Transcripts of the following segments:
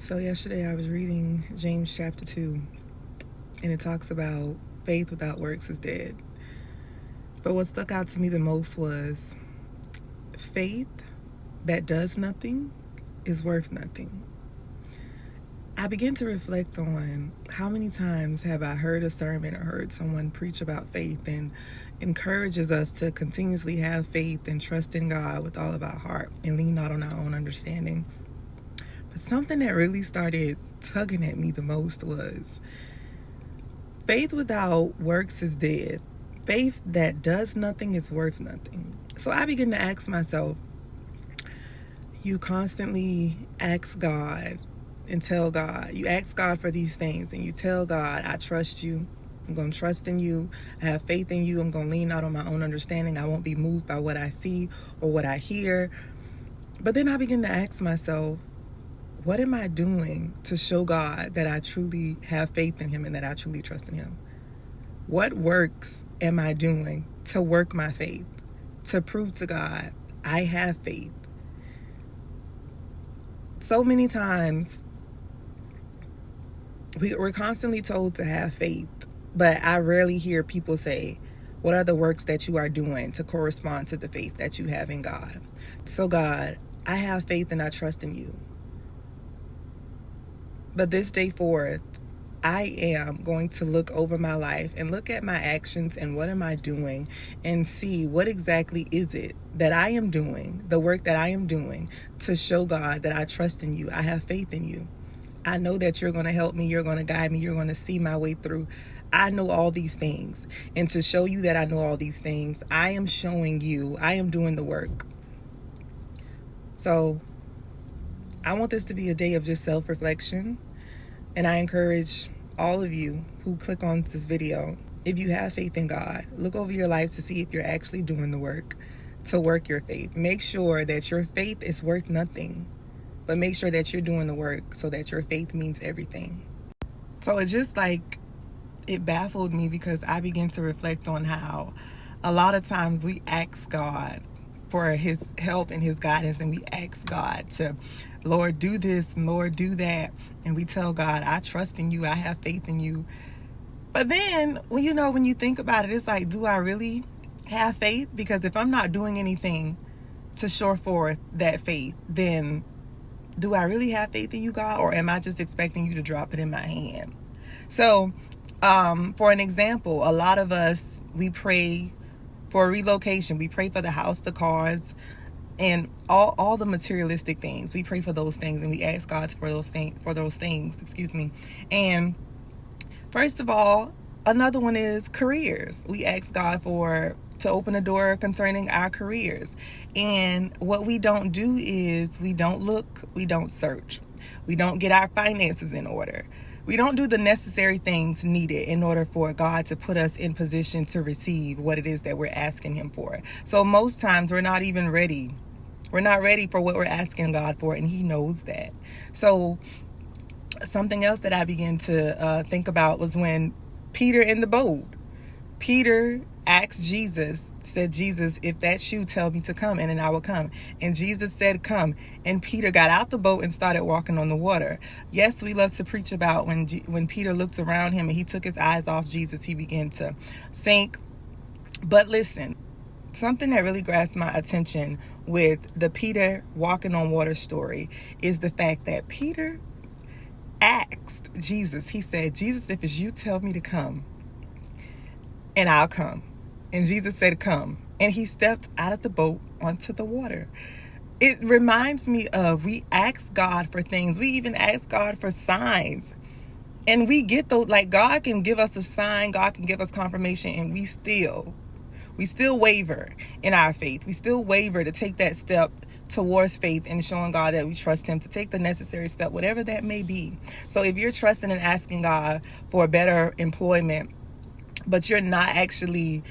So, yesterday I was reading James chapter 2, and it talks about faith without works is dead. But what stuck out to me the most was faith that does nothing is worth nothing. I began to reflect on how many times have I heard a sermon or heard someone preach about faith and encourages us to continuously have faith and trust in God with all of our heart and lean not on our own understanding. But something that really started tugging at me the most was faith without works is dead. Faith that does nothing is worth nothing. So I begin to ask myself, you constantly ask God and tell God, you ask God for these things and you tell God, I trust you. I'm going to trust in you. I have faith in you. I'm going to lean out on my own understanding. I won't be moved by what I see or what I hear. But then I begin to ask myself, what am I doing to show God that I truly have faith in him and that I truly trust in him? What works am I doing to work my faith, to prove to God I have faith? So many times we're constantly told to have faith, but I rarely hear people say, what are the works that you are doing to correspond to the faith that you have in God? So God, I have faith and I trust in you. But this day forth, I am going to look over my life and look at my actions and what am I doing and see what exactly is it that I am doing, the work that I am doing to show God that I trust in you. I have faith in you. I know that you're going to help me. You're going to guide me. You're going to see my way through. I know all these things. And to show you that I know all these things, I am showing you, I am doing the work. So I want this to be a day of just self-reflection. And I encourage all of you who click on this video, if you have faith in God, look over your life to see if you're actually doing the work to work your faith. Make sure that your faith is worth nothing, but make sure that you're doing the work so that your faith means everything. So it baffled me because I began to reflect on how a lot of times we ask God for his help and his guidance, and we ask God to, Lord, do this, and Lord, do that. And we tell God, I trust in you, I have faith in you. But then, when you think about it, it's like, do I really have faith? Because if I'm not doing anything to show forth that faith, then do I really have faith in you, God? Or am I just expecting you to drop it in my hand? So, for an example, a lot of us, we pray for a relocation. We pray for the house, the cars, and all the materialistic things. We pray for those things and we ask God for those things, excuse me. And first of all, another one is careers. We ask God to open a door concerning our careers. And what we don't do is we don't look, we don't search. We don't get our finances in order. We don't do the necessary things needed in order for God to put us in position to receive what it is that we're asking him for. So most times we're not even ready. We're not ready for what we're asking God for, and he knows that. So something else that I began to think about was when Peter in the boat. Peter asked Jesus, said, Jesus, if that's you, tell me to come, and then I will come. And Jesus said, come. And Peter got out the boat and started walking on the water. Yes, we love to preach about when Peter looked around him and he took his eyes off Jesus, he began to sink. But listen, something that really grasped my attention with the Peter walking on water story is the fact that Peter asked Jesus, he said, Jesus, if it's you, tell me to come, and I'll come. And Jesus said, come. And he stepped out of the boat onto the water. It reminds me of, we ask God for things. We even ask God for signs. And we get those, like God can give us a sign, God can give us confirmation, and we still waver in our faith. We still waver to take that step towards faith and showing God that we trust him, to take the necessary step, whatever that may be. So if you're trusting and asking God for better employment, but you're not actually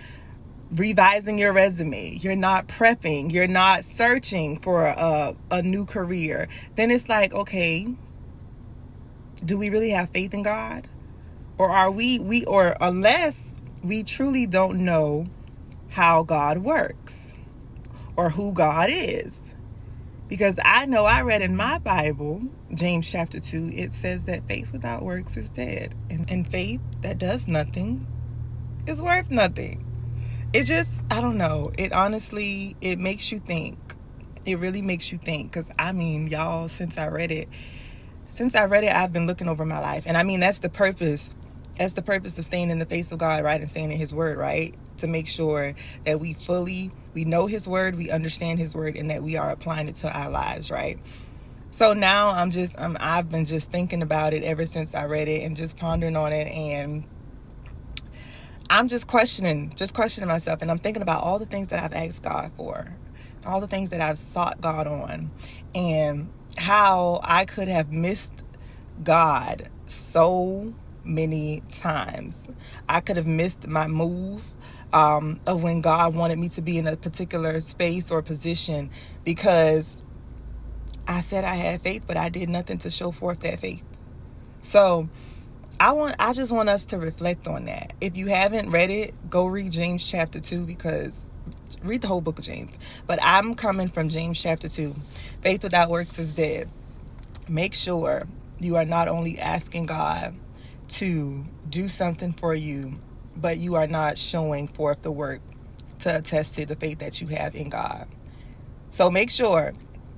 revising your resume, you're not prepping, you're not searching for a new career, then it's like, okay, do we really have faith in God? Or are or unless we truly don't know how God works or who God is, Because I know I read in my Bible, James chapter 2, it says that faith without works is dead. And faith that does nothing is worth nothing. It just, I don't know. It honestly, it makes you think. It really makes you think. Because, I mean, y'all, since I read it, I've been looking over my life. And I mean, that's the purpose. That's the purpose of staying in the face of God, right? And staying in his word, right? To make sure that we know his word, we understand his word, and that we are applying it to our lives, right? So now I've been just thinking about it ever since I read it and just pondering on it. And I'm just questioning myself. And I'm thinking about all the things that I've asked God for, all the things that I've sought God on, and how I could have missed God so many times. I could have missed my move of when God wanted me to be in a particular space or position because I said I had faith, but I did nothing to show forth that faith. So I just want us to reflect on that. If you haven't read it, go read James chapter 2, because read the whole book of James. But I'm coming from James chapter 2. Faith without works is dead. Make sure you are not only asking God to do something for you, but you are not showing forth the work to attest to the faith that you have in God. So make sure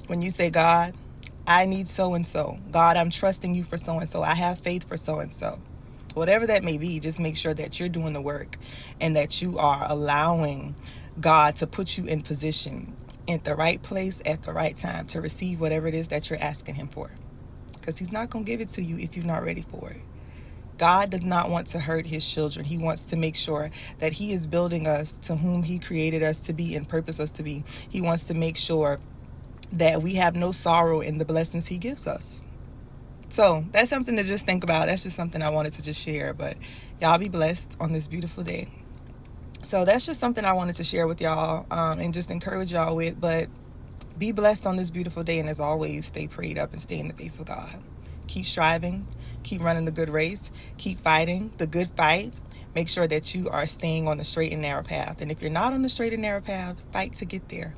when you say, God, I need so-and-so. God, I'm trusting you for so-and-so. I have faith for so-and-so. Whatever that may be, just make sure that you're doing the work and that you are allowing God to put you in position at the right place at the right time to receive whatever it is that you're asking him for. Because he's not going to give it to you if you're not ready for it. God does not want to hurt his children. He wants to make sure that he is building us to whom he created us to be and purposed us to be. He wants to make sure that we have no sorrow in the blessings he gives us. So that's something to just think about. That's just something I wanted to just share. But y'all be blessed on this beautiful day. So that's just something I wanted to share with y'all and just encourage y'all with. But be blessed on this beautiful day. And as always, stay prayed up and stay in the face of God. Keep striving. Keep running the good race. Keep fighting the good fight. Make sure that you are staying on the straight and narrow path. And if you're not on the straight and narrow path, fight to get there.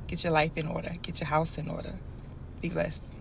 Get your life in order. Get your house in order. Be blessed.